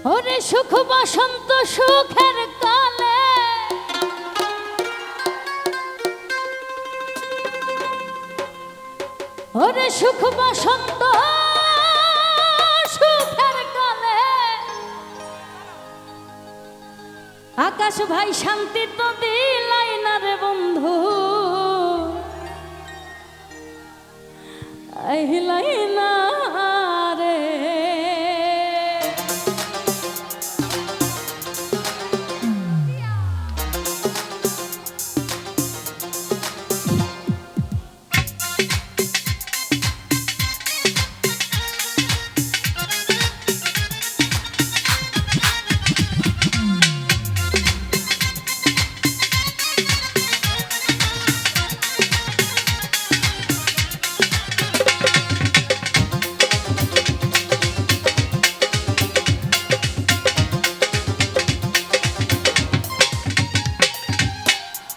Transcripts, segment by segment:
ওরে সুখ বসন্ত সুখের কালে ওরে সুখ বসন্ত সুখের কালে আকাশ ভাই শান্তি তো দিলাই না রে বন্ধু আহিলাই না রে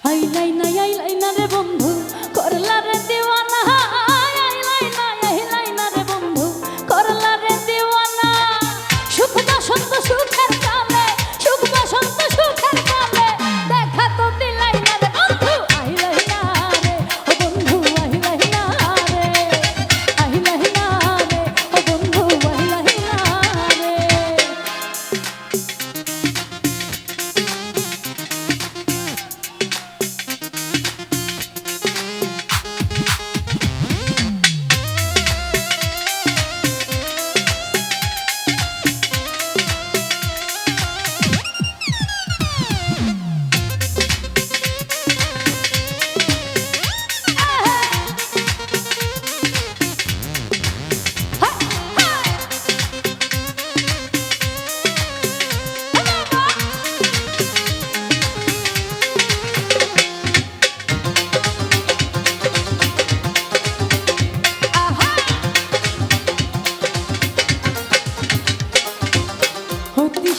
আইলাই না রে বন্ধু করলা রে দিওয়ানা আইলাই না রে বন্ধু করলা রে দিওয়ানা সুখ বসন্ত সুখের কালে সুখ বসন্ত সুখের কালে দেখা তো দিলাই না রে বন্ধু আইলাই না রে ও বন্ধু আইলাই না রে আইলাই না রে ও বন্ধু আইলাই না রে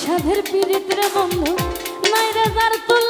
সাধের পীড়িত রে বন্ধু নাই রে যার তুল